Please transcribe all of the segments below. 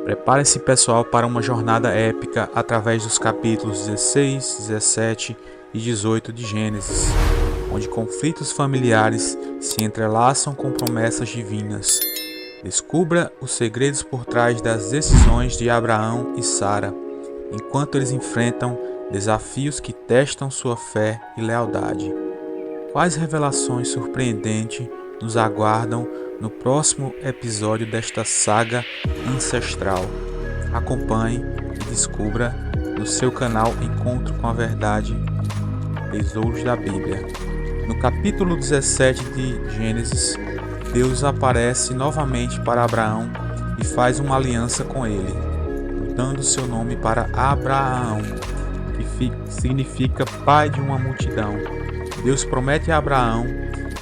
Preparem-se, pessoal, para uma jornada épica através dos capítulos 16, 17 e 18 de Gênesis, onde conflitos familiares se entrelaçam com promessas divinas. Descubra os segredos por trás das decisões de Abraão e Sara, enquanto eles enfrentam desafios que testam sua fé e lealdade. Quais revelações surpreendentes nos aguardam no próximo episódio desta saga ancestral? Acompanhe e descubra no seu canal Encontro com a Verdade, Tesouros da Bíblia. No capítulo 17 de Gênesis, Deus aparece novamente para Abraão e faz uma aliança com ele, mudando seu nome para Abraão, que significa pai de uma multidão. Deus promete a Abraão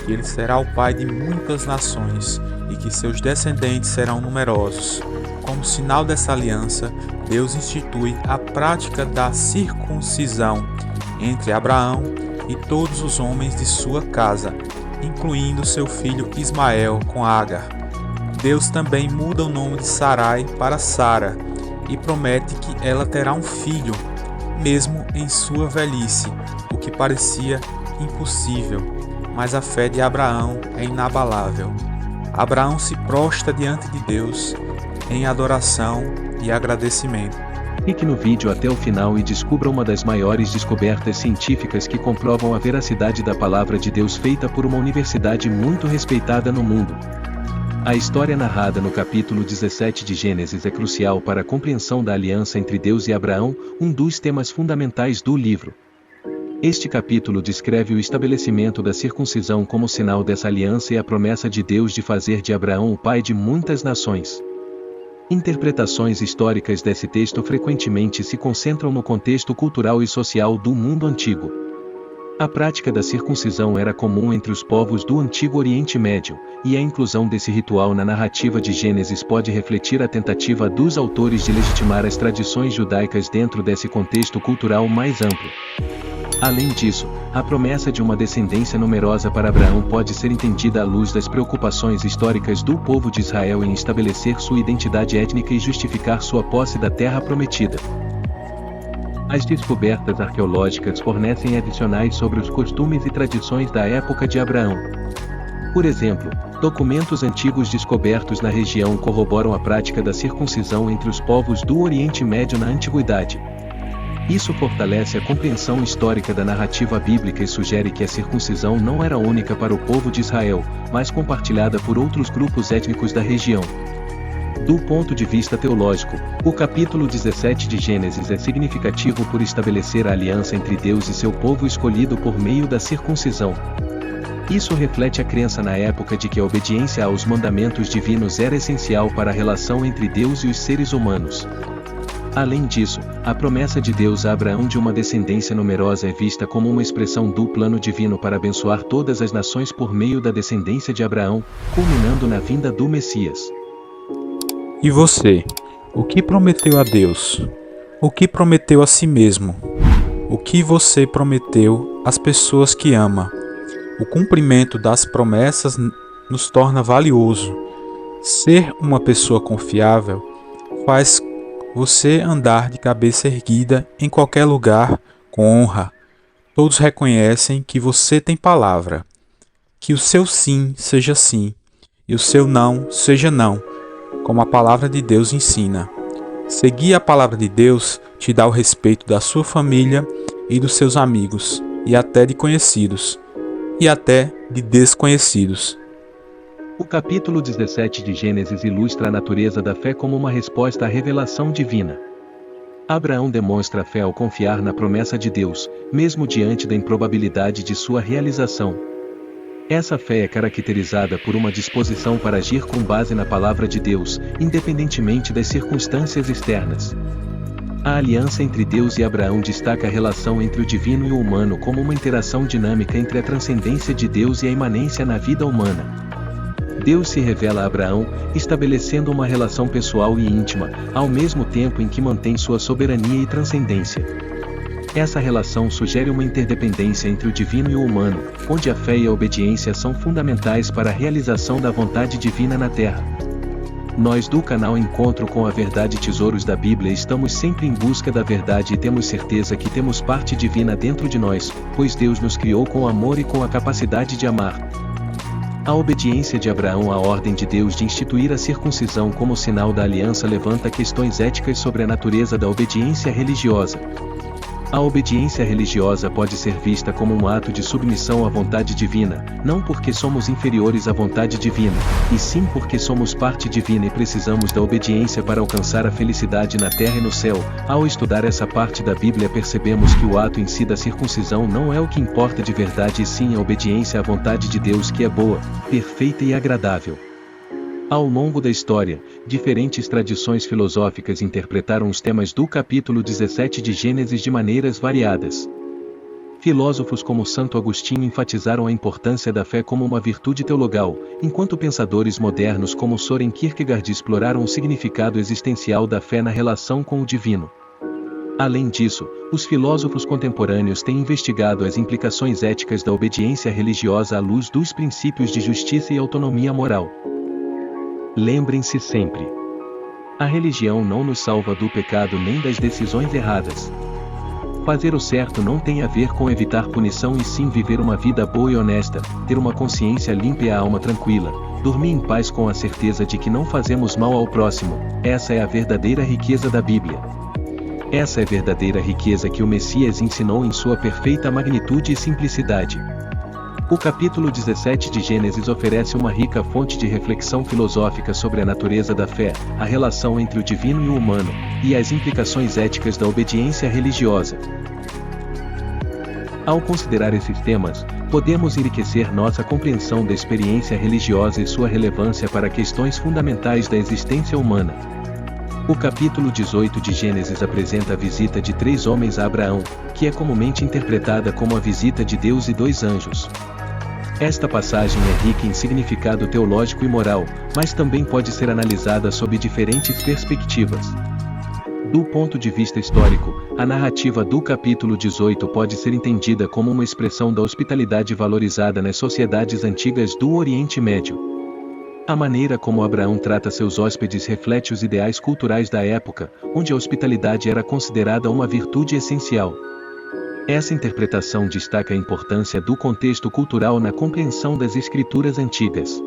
que ele será o pai de muitas nações e que seus descendentes serão numerosos. Como sinal dessa aliança, Deus institui a prática da circuncisão entre Abraão e todos os homens de sua casa, incluindo seu filho Ismael com Agar. Deus também muda o nome de Sarai para Sara e promete que ela terá um filho, mesmo em sua velhice, o que parecia impossível, mas a fé de Abraão é inabalável. Abraão se prostra diante de Deus em adoração e agradecimento. Clique no vídeo até o final e descubra uma das maiores descobertas científicas que comprovam a veracidade da palavra de Deus feita por uma universidade muito respeitada no mundo. A história narrada no capítulo 17 de Gênesis é crucial para a compreensão da aliança entre Deus e Abraão, um dos temas fundamentais do livro. Este capítulo descreve o estabelecimento da circuncisão como sinal dessa aliança e a promessa de Deus de fazer de Abraão o pai de muitas nações. Interpretações históricas desse texto frequentemente se concentram no contexto cultural e social do mundo antigo. A prática da circuncisão era comum entre os povos do Antigo Oriente Médio, e a inclusão desse ritual na narrativa de Gênesis pode refletir a tentativa dos autores de legitimar as tradições judaicas dentro desse contexto cultural mais amplo. Além disso, a promessa de uma descendência numerosa para Abraão pode ser entendida à luz das preocupações históricas do povo de Israel em estabelecer sua identidade étnica e justificar sua posse da terra prometida. As descobertas arqueológicas fornecem adicionais sobre os costumes e tradições da época de Abraão. Por exemplo, documentos antigos descobertos na região corroboram a prática da circuncisão entre os povos do Oriente Médio na antiguidade. Isso fortalece a compreensão histórica da narrativa bíblica e sugere que a circuncisão não era única para o povo de Israel, mas compartilhada por outros grupos étnicos da região. Do ponto de vista teológico, o capítulo 17 de Gênesis é significativo por estabelecer a aliança entre Deus e seu povo escolhido por meio da circuncisão. Isso reflete a crença na época de que a obediência aos mandamentos divinos era essencial para a relação entre Deus e os seres humanos. Além disso, a promessa de Deus a Abraão de uma descendência numerosa é vista como uma expressão do plano divino para abençoar todas as nações por meio da descendência de Abraão, culminando na vinda do Messias. E você? O que prometeu a Deus? O que prometeu a si mesmo? O que você prometeu às pessoas que ama? O cumprimento das promessas nos torna valioso. Ser uma pessoa confiável faz você andar de cabeça erguida em qualquer lugar com honra. Todos reconhecem que você tem palavra. Que o seu sim seja sim e o seu não seja não, como a palavra de Deus ensina. Seguir a palavra de Deus te dá o respeito da sua família e dos seus amigos, e até de conhecidos, e até de desconhecidos. O capítulo 17 de Gênesis ilustra a natureza da fé como uma resposta à revelação divina. Abraão demonstra a fé ao confiar na promessa de Deus, mesmo diante da improbabilidade de sua realização. Essa fé é caracterizada por uma disposição para agir com base na palavra de Deus, independentemente das circunstâncias externas. A aliança entre Deus e Abraão destaca a relação entre o divino e o humano como uma interação dinâmica entre a transcendência de Deus e a imanência na vida humana. Deus se revela a Abraão, estabelecendo uma relação pessoal e íntima, ao mesmo tempo em que mantém sua soberania e transcendência. Essa relação sugere uma interdependência entre o divino e o humano, onde a fé e a obediência são fundamentais para a realização da vontade divina na Terra. Nós do canal Encontro com a Verdade Tesouros da Bíblia estamos sempre em busca da verdade e temos certeza que temos parte divina dentro de nós, pois Deus nos criou com amor e com a capacidade de amar. A obediência de Abraão à ordem de Deus de instituir a circuncisão como sinal da aliança levanta questões éticas sobre a natureza da obediência religiosa. A obediência religiosa pode ser vista como um ato de submissão à vontade divina, não porque somos inferiores à vontade divina, e sim porque somos parte divina e precisamos da obediência para alcançar a felicidade na terra e no céu. Ao estudar essa parte da Bíblia percebemos que o ato em si da circuncisão não é o que importa de verdade e sim a obediência à vontade de Deus que é boa, perfeita e agradável. Ao longo da história, diferentes tradições filosóficas interpretaram os temas do capítulo 17 de Gênesis de maneiras variadas. Filósofos como Santo Agostinho enfatizaram a importância da fé como uma virtude teologal, enquanto pensadores modernos como Søren Kierkegaard exploraram o significado existencial da fé na relação com o divino. Além disso, os filósofos contemporâneos têm investigado as implicações éticas da obediência religiosa à luz dos princípios de justiça e autonomia moral. Lembrem-se sempre: a religião não nos salva do pecado nem das decisões erradas. Fazer o certo não tem a ver com evitar punição e sim viver uma vida boa e honesta, ter uma consciência limpa e a alma tranquila, dormir em paz com a certeza de que não fazemos mal ao próximo. Essa é a verdadeira riqueza da Bíblia. Essa é a verdadeira riqueza que o Messias ensinou em sua perfeita magnitude e simplicidade. O capítulo 17 de Gênesis oferece uma rica fonte de reflexão filosófica sobre a natureza da fé, a relação entre o divino e o humano, e as implicações éticas da obediência religiosa. Ao considerar esses temas, podemos enriquecer nossa compreensão da experiência religiosa e sua relevância para questões fundamentais da existência humana. O capítulo 18 de Gênesis apresenta a visita de 3 homens a Abraão, que é comumente interpretada como a visita de Deus e 2 anjos. Esta passagem é rica em significado teológico e moral, mas também pode ser analisada sob diferentes perspectivas. Do ponto de vista histórico, a narrativa do capítulo 18 pode ser entendida como uma expressão da hospitalidade valorizada nas sociedades antigas do Oriente Médio. A maneira como Abraão trata seus hóspedes reflete os ideais culturais da época, onde a hospitalidade era considerada uma virtude essencial. Essa interpretação destaca a importância do contexto cultural na compreensão das escrituras antigas.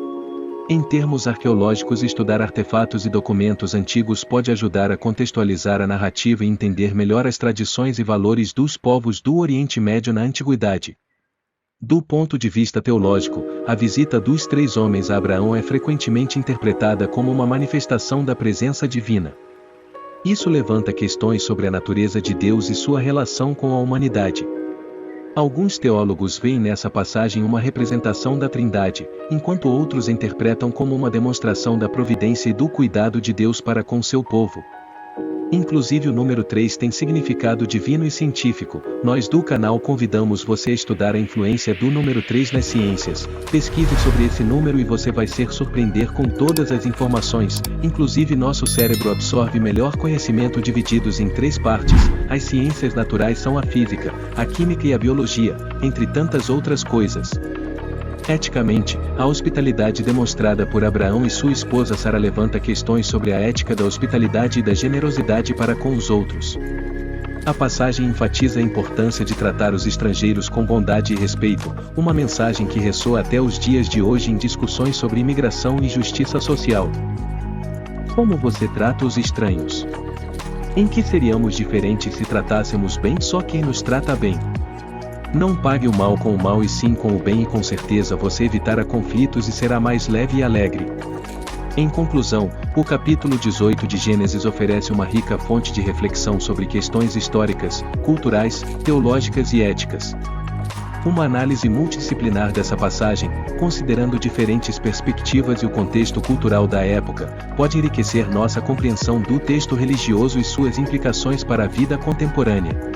Em termos arqueológicos, estudar artefatos e documentos antigos pode ajudar a contextualizar a narrativa e entender melhor as tradições e valores dos povos do Oriente Médio na antiguidade. Do ponto de vista teológico, a visita dos 3 homens a Abraão é frequentemente interpretada como uma manifestação da presença divina. Isso levanta questões sobre a natureza de Deus e sua relação com a humanidade. Alguns teólogos veem nessa passagem uma representação da Trindade, enquanto outros interpretam como uma demonstração da providência e do cuidado de Deus para com seu povo. Inclusive o número 3 tem significado divino e científico. Nós do canal convidamos você a estudar a influência do número 3 nas ciências. Pesquise sobre esse número e você vai se surpreender com todas as informações. Inclusive nosso cérebro absorve melhor conhecimento divididos em 3 partes. As ciências naturais são a física, a química e a biologia, entre tantas outras coisas. Eticamente, a hospitalidade demonstrada por Abraão e sua esposa Sara levanta questões sobre a ética da hospitalidade e da generosidade para com os outros. A passagem enfatiza a importância de tratar os estrangeiros com bondade e respeito, uma mensagem que ressoa até os dias de hoje em discussões sobre imigração e justiça social. Como você trata os estranhos? Em que seríamos diferentes se tratássemos bem só quem nos trata bem? Não pague o mal com o mal e sim com o bem e com certeza você evitará conflitos e será mais leve e alegre. Em conclusão, o capítulo 18 de Gênesis oferece uma rica fonte de reflexão sobre questões históricas, culturais, teológicas e éticas. Uma análise multidisciplinar dessa passagem, considerando diferentes perspectivas e o contexto cultural da época, pode enriquecer nossa compreensão do texto religioso e suas implicações para a vida contemporânea.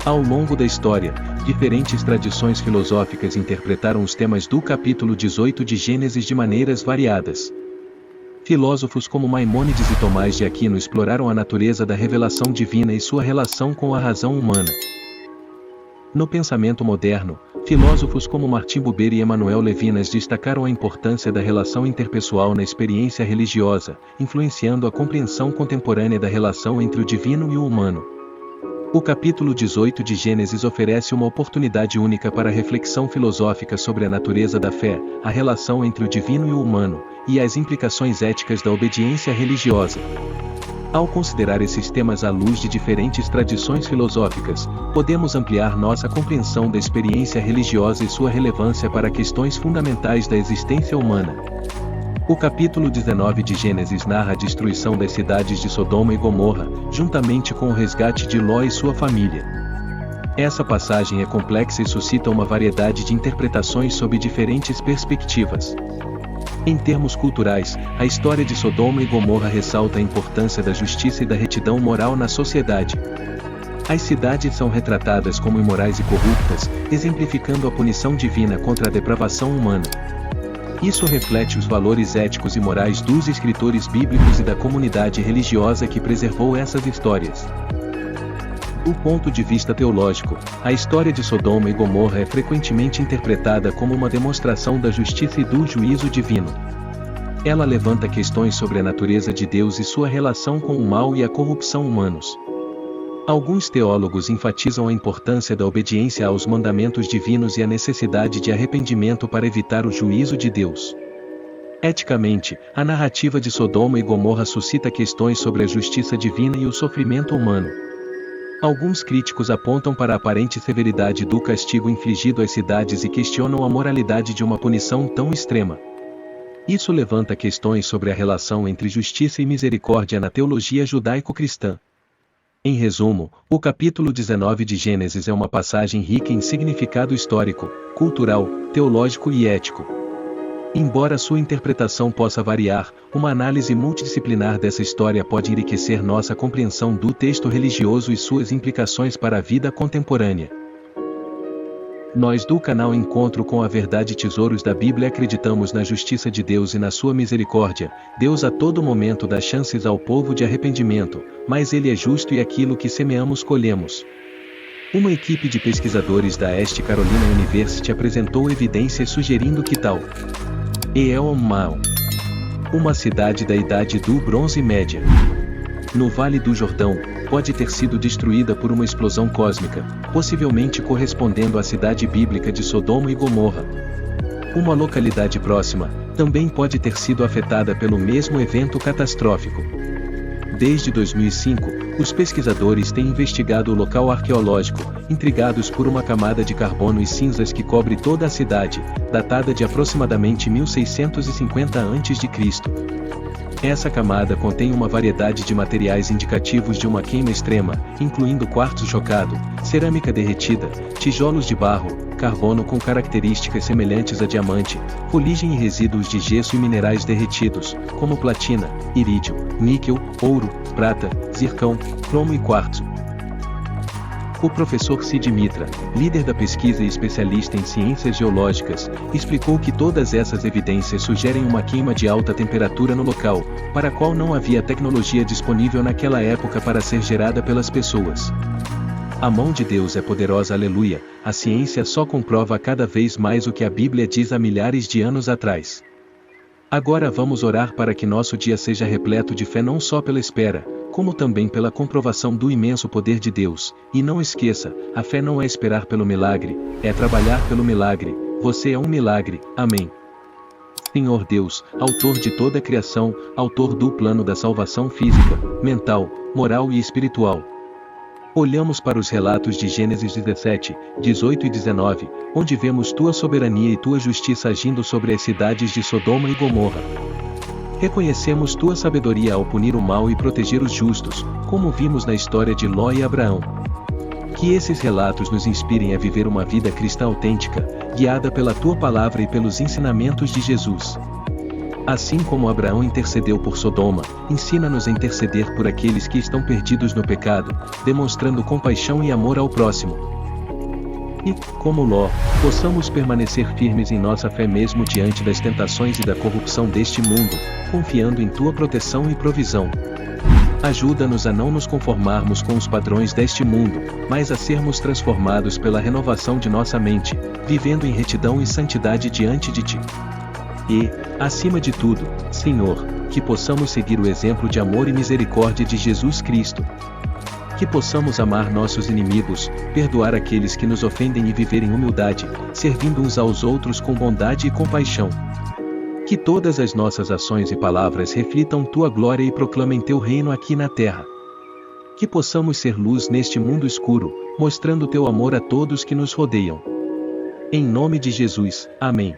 Ao longo da história, diferentes tradições filosóficas interpretaram os temas do capítulo 18 de Gênesis de maneiras variadas. Filósofos como Maimônides e Tomás de Aquino exploraram a natureza da revelação divina e sua relação com a razão humana. No pensamento moderno, filósofos como Martin Buber e Emmanuel Levinas destacaram a importância da relação interpessoal na experiência religiosa, influenciando a compreensão contemporânea da relação entre o divino e o humano. O capítulo 18 de Gênesis oferece uma oportunidade única para reflexão filosófica sobre a natureza da fé, a relação entre o divino e o humano, e as implicações éticas da obediência religiosa. Ao considerar esses temas à luz de diferentes tradições filosóficas, podemos ampliar nossa compreensão da experiência religiosa e sua relevância para questões fundamentais da existência humana. O capítulo 19 de Gênesis narra a destruição das cidades de Sodoma e Gomorra, juntamente com o resgate de Ló e sua família. Essa passagem é complexa e suscita uma variedade de interpretações sob diferentes perspectivas. Em termos culturais, a história de Sodoma e Gomorra ressalta a importância da justiça e da retidão moral na sociedade. As cidades são retratadas como imorais e corruptas, exemplificando a punição divina contra a depravação humana. Isso reflete os valores éticos e morais dos escritores bíblicos e da comunidade religiosa que preservou essas histórias. Do ponto de vista teológico, a história de Sodoma e Gomorra é frequentemente interpretada como uma demonstração da justiça e do juízo divino. Ela levanta questões sobre a natureza de Deus e sua relação com o mal e a corrupção humanos. Alguns teólogos enfatizam a importância da obediência aos mandamentos divinos e a necessidade de arrependimento para evitar o juízo de Deus. Eticamente, a narrativa de Sodoma e Gomorra suscita questões sobre a justiça divina e o sofrimento humano. Alguns críticos apontam para a aparente severidade do castigo infligido às cidades e questionam a moralidade de uma punição tão extrema. Isso levanta questões sobre a relação entre justiça e misericórdia na teologia judaico-cristã. Em resumo, o capítulo 19 de Gênesis é uma passagem rica em significado histórico, cultural, teológico e ético. Embora sua interpretação possa variar, uma análise multidisciplinar dessa história pode enriquecer nossa compreensão do texto religioso e suas implicações para a vida contemporânea. Nós do canal Encontro com a Verdade Tesouros da Bíblia acreditamos na justiça de Deus e na sua misericórdia. Deus a todo momento dá chances ao povo de arrependimento, mas Ele é justo e aquilo que semeamos colhemos. Uma equipe de pesquisadores da East Carolina University apresentou evidências sugerindo que tal Elmau, uma cidade da Idade do Bronze Média, no Vale do Jordão, pode ter sido destruída por uma explosão cósmica, possivelmente correspondendo à cidade bíblica de Sodoma e Gomorra. Uma localidade próxima também pode ter sido afetada pelo mesmo evento catastrófico. Desde 2005, os pesquisadores têm investigado o local arqueológico, intrigados por uma camada de carbono e cinzas que cobre toda a cidade, datada de aproximadamente 1650 a.C. Essa camada contém uma variedade de materiais indicativos de uma queima extrema, incluindo quartzo chocado, cerâmica derretida, tijolos de barro, carbono com características semelhantes a diamante, fuligem e resíduos de gesso e minerais derretidos, como platina, irídio, níquel, ouro, prata, zircão, cromo e quartzo. O professor Sid Mitra, líder da pesquisa e especialista em ciências geológicas, explicou que todas essas evidências sugerem uma queima de alta temperatura no local, para a qual não havia tecnologia disponível naquela época para ser gerada pelas pessoas. A mão de Deus é poderosa, aleluia, a ciência só comprova cada vez mais o que a Bíblia diz há milhares de anos atrás. Agora vamos orar para que nosso dia seja repleto de fé não só pela espera, como também pela comprovação do imenso poder de Deus. E não esqueça, a fé não é esperar pelo milagre, é trabalhar pelo milagre. Você é um milagre, amém. Senhor Deus, autor de toda a criação, autor do plano da salvação física, mental, moral e espiritual. Olhamos para os relatos de Gênesis 17, 18 e 19, onde vemos tua soberania e tua justiça agindo sobre as cidades de Sodoma e Gomorra. Reconhecemos tua sabedoria ao punir o mal e proteger os justos, como vimos na história de Ló e Abraão. Que esses relatos nos inspirem a viver uma vida cristã autêntica, guiada pela tua palavra e pelos ensinamentos de Jesus. Assim como Abraão intercedeu por Sodoma, ensina-nos a interceder por aqueles que estão perdidos no pecado, demonstrando compaixão e amor ao próximo. E, como Ló, possamos permanecer firmes em nossa fé mesmo diante das tentações e da corrupção deste mundo, confiando em tua proteção e provisão. Ajuda-nos a não nos conformarmos com os padrões deste mundo, mas a sermos transformados pela renovação de nossa mente, vivendo em retidão e santidade diante de Ti. E, acima de tudo, Senhor, que possamos seguir o exemplo de amor e misericórdia de Jesus Cristo. Que possamos amar nossos inimigos, perdoar aqueles que nos ofendem e viver em humildade, servindo uns aos outros com bondade e compaixão. Que todas as nossas ações e palavras reflitam Tua glória e proclamem Teu reino aqui na terra. Que possamos ser luz neste mundo escuro, mostrando Teu amor a todos que nos rodeiam. Em nome de Jesus, amém.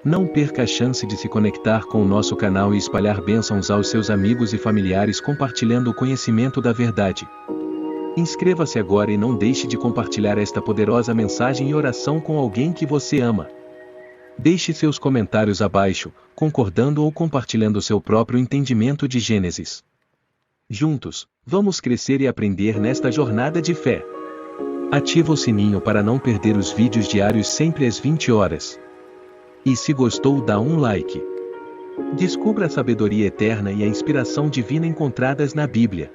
Não perca a chance de se conectar com o nosso canal e espalhar bênçãos aos seus amigos e familiares compartilhando o conhecimento da verdade. Inscreva-se agora e não deixe de compartilhar esta poderosa mensagem e oração com alguém que você ama. Deixe seus comentários abaixo, concordando ou compartilhando seu próprio entendimento de Gênesis. Juntos, vamos crescer e aprender nesta jornada de fé. Ativa o sininho para não perder os vídeos diários sempre às 20 horas. E se gostou, dá um like. Descubra a sabedoria eterna e a inspiração divina encontradas na Bíblia.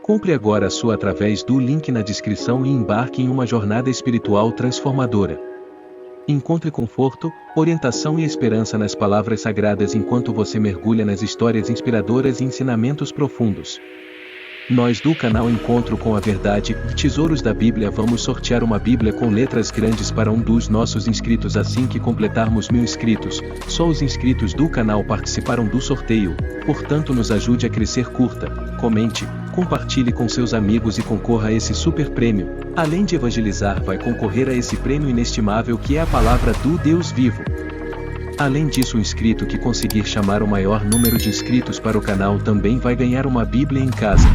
Compre agora a sua através do link na descrição e embarque em uma jornada espiritual transformadora. Encontre conforto, orientação e esperança nas palavras sagradas enquanto você mergulha nas histórias inspiradoras e ensinamentos profundos. Nós do canal Encontro com a Verdade, Tesouros da Bíblia, vamos sortear uma Bíblia com letras grandes para um dos nossos inscritos assim que completarmos 1000 inscritos. Só os inscritos do canal participaram do sorteio, portanto nos ajude a crescer. Curta, comente, compartilhe com seus amigos e concorra a esse super prêmio. Além de evangelizar, vai concorrer a esse prêmio inestimável que é a palavra do Deus vivo. Além disso, o inscrito que conseguir chamar o maior número de inscritos para o canal também vai ganhar uma Bíblia em casa.